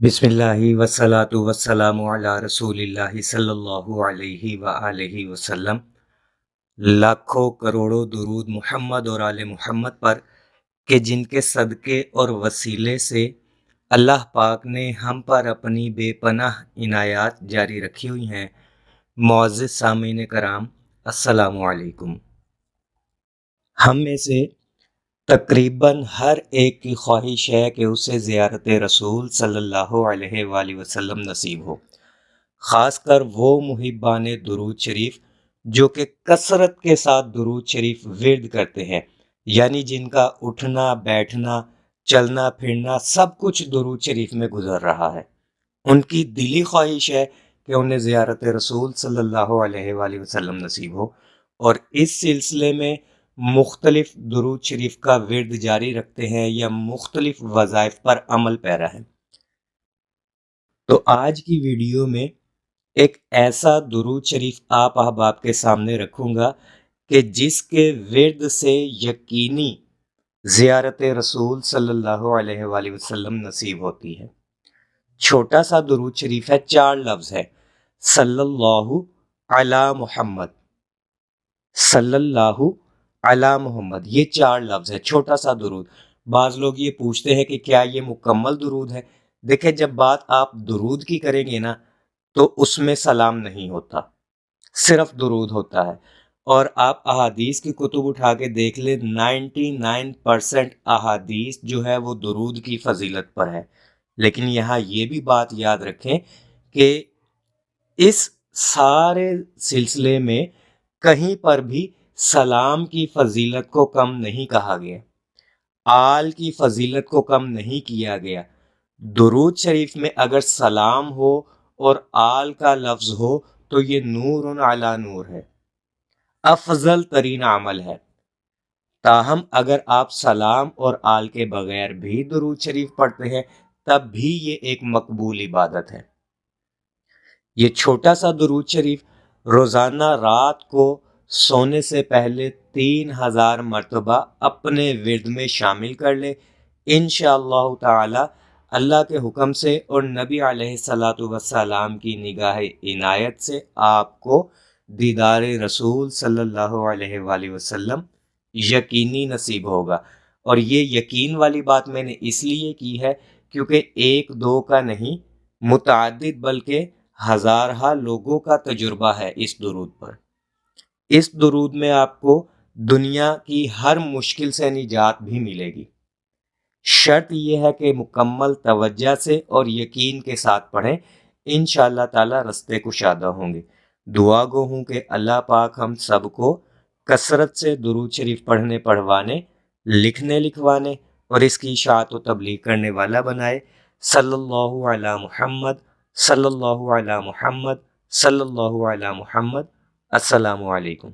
بسم اللہ والصلاۃ والسلام علی رسول اللہ صلی اللہ علیہ وآلہ وسلم۔ لاکھوں کروڑوں درود محمد اور آل محمد پر کہ جن کے صدقے اور وسیلے سے اللہ پاک نے ہم پر اپنی بے پناہ عنایات جاری رکھی ہوئی ہیں۔ معزز سامعین کرام، السلام علیکم۔ ہم میں سے تقریباً ہر ایک کی خواہش ہے کہ اسے زیارت رسول صلی اللہ علیہ وآلہ وسلم نصیب ہو، خاص کر وہ محبان درود شریف جو کہ کثرت کے ساتھ درود شریف ورد کرتے ہیں، یعنی جن کا اٹھنا بیٹھنا چلنا پھرنا سب کچھ درود شریف میں گزر رہا ہے۔ ان کی دلی خواہش ہے کہ انہیں زیارت رسول صلی اللہ علیہ وآلہ وسلم نصیب ہو، اور اس سلسلے میں مختلف درود شریف کا ورد جاری رکھتے ہیں یا مختلف وظائف پر عمل پیرا ہے۔ تو آج کی ویڈیو میں ایک ایسا درود شریف آپ احباب کے سامنے رکھوں گا کہ جس کے ورد سے یقینی زیارت رسول صلی اللہ علیہ وآلہ وسلم نصیب ہوتی ہے۔ چھوٹا سا درود شریف ہے، 4 لفظ ہے، صلی اللہ علی محمد، صلی اللہ علی محمد، یہ 4 لفظ ہے، چھوٹا سا درود۔ بعض لوگ یہ پوچھتے ہیں کہ کیا یہ مکمل درود ہے؟ دیکھیں، جب بات آپ درود کی کریں گے نا تو اس میں سلام نہیں ہوتا، صرف درود ہوتا ہے۔ اور آپ احادیث کی کتب اٹھا کے دیکھ لیں، 99% احادیث جو ہے وہ درود کی فضیلت پر ہے۔ لیکن یہاں یہ بھی بات یاد رکھیں کہ اس سارے سلسلے میں کہیں پر بھی سلام کی فضیلت کو کم نہیں کہا گیا، آل کی فضیلت کو کم نہیں کیا گیا۔ درود شریف میں اگر سلام ہو اور آل کا لفظ ہو تو یہ نور علی نور ہے، افضل ترین عمل ہے۔ تاہم اگر آپ سلام اور آل کے بغیر بھی درود شریف پڑھتے ہیں تب بھی یہ ایک مقبول عبادت ہے۔ یہ چھوٹا سا درود شریف روزانہ رات کو سونے سے پہلے 3000 مرتبہ اپنے ورد میں شامل کر لے، انشاءاللہ تعالی اللہ کے حکم سے اور نبی علیہ الصلاۃ والسلام کی نگاہ عنایت سے آپ کو دیدار رسول صلی اللہ علیہ وآلہ وسلم یقینی نصیب ہوگا۔ اور یہ یقین والی بات میں نے اس لیے کی ہے کیونکہ 1-2 کا نہیں، متعدد بلکہ ہزارہ لوگوں کا تجربہ ہے اس درود پر۔ اس درود میں آپ کو دنیا کی ہر مشکل سے نجات بھی ملے گی۔ شرط یہ ہے کہ مکمل توجہ سے اور یقین کے ساتھ پڑھیں، انشاءاللہ تعالی رستے کشادہ ہوں گے۔ دعا گو ہوں کہ اللہ پاک ہم سب کو کثرت سے درود شریف پڑھنے پڑھوانے، لکھنے لکھوانے اور اس کی اشاعت و تبلیغ کرنے والا بنائے۔ صلی اللہ علی محمد، صلی اللہ علی محمد، صلی اللہ علی محمد۔ السلام علیکم۔